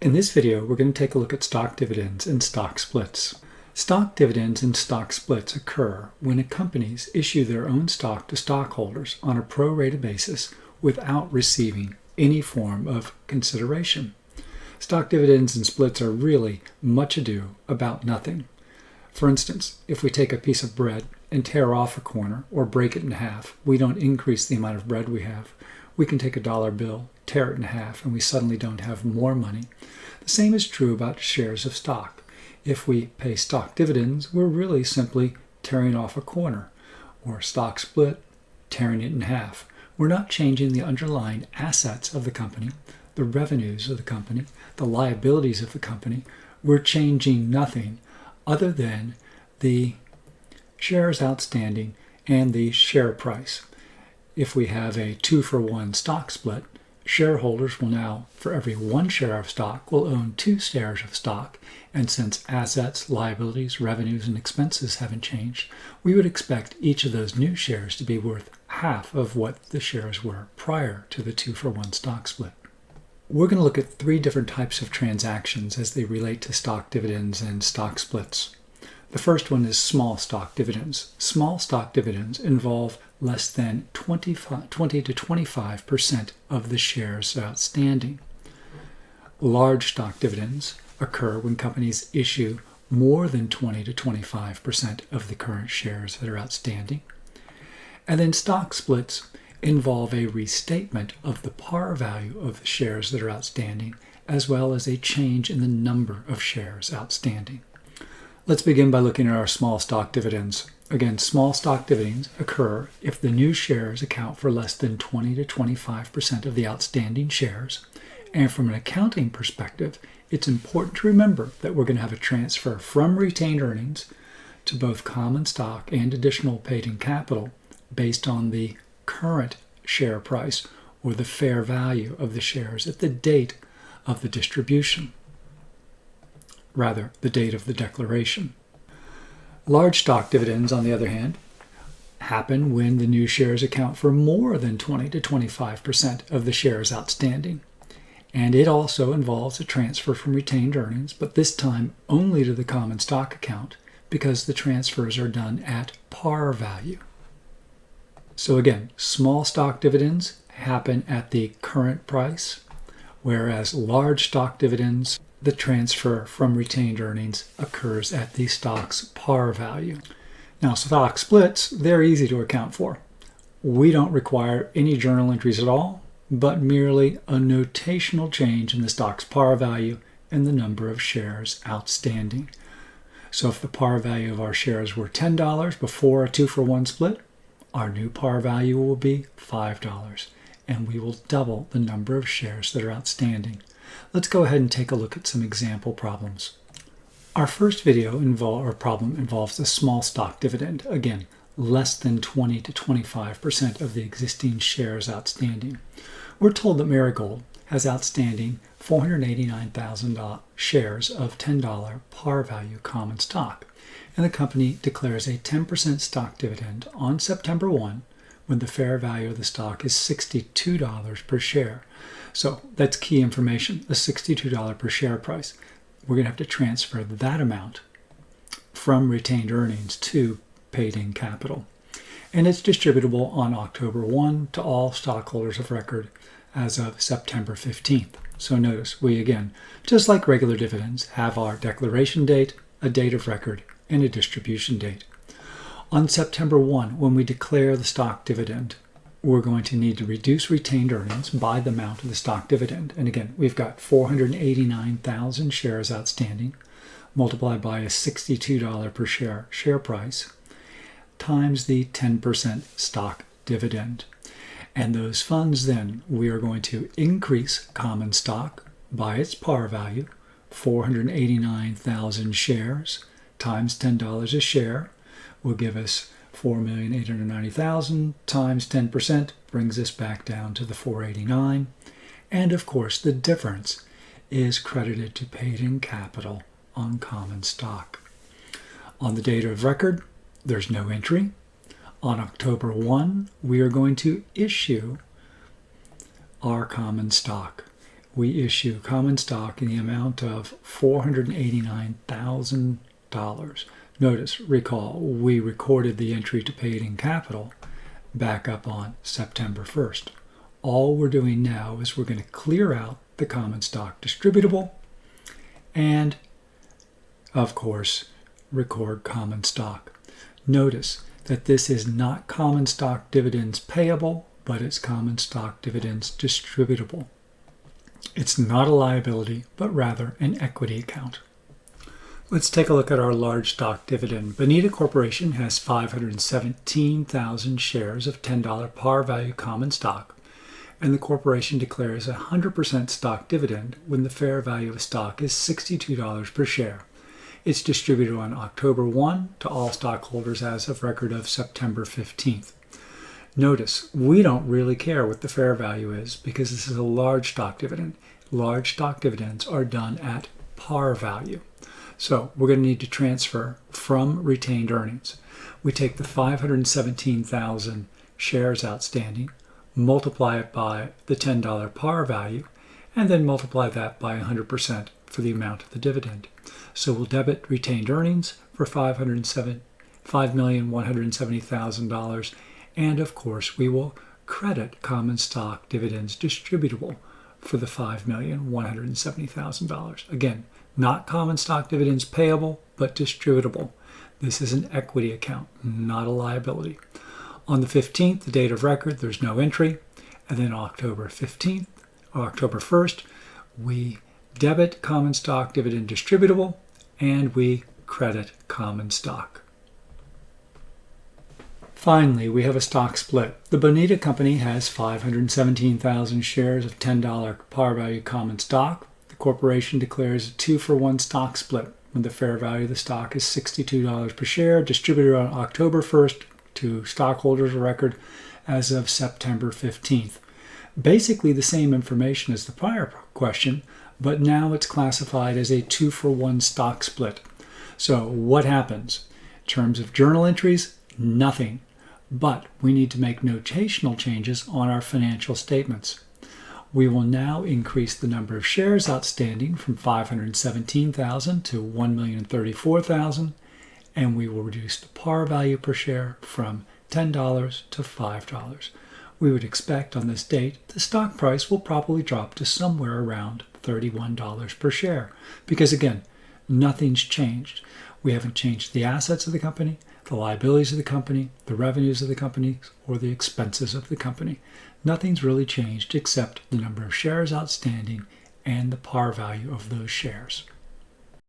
In this video, we're going to take a look at stock dividends and stock splits. Stock dividends and stock splits occur when companies issue their own stock to stockholders on a pro-rata basis without receiving any form of consideration. Stock dividends and splits are really much ado about nothing. For instance, if we take a piece of bread and tear off a corner or break it in half, we don't increase the amount of bread we have. We can take a dollar bill, tear it in half, and we suddenly don't have more money. The same is true about shares of stock. If we pay stock dividends, we're really simply tearing off a corner, or stock split, tearing it in half. We're not changing the underlying assets of the company, the revenues of the company, the liabilities of the company. We're changing nothing other than the shares outstanding and the share price. If we have a 2-for-1 stock split, shareholders will now, for every 1 share of stock, will own 2 shares of stock. And since assets, liabilities, revenues, and expenses haven't changed, we would expect each of those new shares to be worth half of what the shares were prior to the 2-for-1 stock split. We're going to look at 3 different types of transactions as they relate to stock dividends and stock splits. The first one is small stock dividends. Small stock dividends involve less than 20 to 25% of the shares outstanding. Large stock dividends occur when companies issue more than 20 to 25% of the current shares that are outstanding. And then stock splits involve a restatement of the par value of the shares that are outstanding, as well as a change in the number of shares outstanding. Let's begin by looking at our small stock dividends. Again, small stock dividends occur if the new shares account for less than 20 to 25% of the outstanding shares. And from an accounting perspective, it's important to remember that we're going to have a transfer from retained earnings to both common stock and additional paid-in capital based on the current share price or the fair value of the shares at the date of the distribution. Rather, the date of the declaration. Large stock dividends, on the other hand, happen when the new shares account for more than 20 to 25% of the shares outstanding. And it also involves a transfer from retained earnings, but this time only to the common stock account because the transfers are done at par value. So again, small stock dividends happen at the current price, whereas large stock dividends, the transfer from retained earnings occurs at the stock's par value. Now, stock splits, they're easy to account for. We don't require any journal entries at all, but merely a notational change in the stock's par value and the number of shares outstanding. So if the par value of our shares were $10 before a 2-for-1 split, our new par value will be $5, and we will double the number of shares that are outstanding. Let's go ahead and take a look at some example problems. Our first problem involves a small stock dividend. Again, less than 20 to 25% of the existing shares outstanding. We're told that Marigold has outstanding 489,000 shares of $10 par value common stock, and the company declares a 10% stock dividend on September 1 when the fair value of the stock is $62 per share. So that's key information, a $62 per share price. We're going to have to transfer that amount from retained earnings to paid-in capital. And it's distributable on October 1 to all stockholders of record as of September 15th. So notice, we again, just like regular dividends, have our declaration date, a date of record, and a distribution date. On September 1, when we declare the stock dividend, we're going to need to reduce retained earnings by the amount of the stock dividend. And again, we've got 489,000 shares outstanding, multiplied by a $62 per share price, times the 10% stock dividend. And those funds then, we are going to increase common stock by its par value, 489,000 shares times $10 a share will give us 4,890,000 times 10% brings us back down to the 489. And of course, the difference is credited to paid-in capital on common stock. On the date of record, there's no entry. On October 1, we are going to issue our common stock. we issue common stock in the amount of $489,000. Notice, recall, we recorded the entry to paid-in capital back up on September 1st. All we're doing now is we're going to clear out the common stock distributable and, of course, record common stock. Notice that this is not common stock dividends payable, but it's common stock dividends distributable. It's not a liability, but rather an equity account. Let's take a look at our large stock dividend. Bonita Corporation has 517,000 shares of $10 par value common stock, and the corporation declares a 100% stock dividend when the fair value of stock is $62 per share. It's distributed on October 1 to all stockholders as of record of September 15th. Notice, we don't really care what the fair value is because this is a large stock dividend. Large stock dividends are done at par value. So we're going to need to transfer from retained earnings. We take the 517,000 shares outstanding, multiply it by the $10 par value, and then multiply that by 100% for the amount of the dividend. So we'll debit retained earnings for $5,170,000, and of course we will credit common stock dividends distributable for the $5,170,000. Again, not common stock dividends payable, but distributable. This is an equity account, not a liability. On the 15th, the date of record, there's no entry. And then October 15th, or October 1st, we debit common stock dividend distributable, and we credit common stock. Finally, we have a stock split. The Bonita Company has 517,000 shares of $10 par value common stock. The corporation declares a 2-for-1 stock split when the fair value of the stock is $62 per share, distributed on October 1st to stockholders of record as of September 15th. Basically the same information as the prior question, but now it's classified as a 2-for-1 stock split. So what happens? In terms of journal entries, nothing. But we need to make notational changes on our financial statements. We will now increase the number of shares outstanding from 517,000 to 1,034,000, and we will reduce the par value per share from $10 to $5. We would expect on this date the stock price will probably drop to somewhere around $31 per share because, again, nothing's changed. We haven't changed the assets of the company, the liabilities of the company, the revenues of the company, or the expenses of the company. Nothing's really changed except the number of shares outstanding and the par value of those shares.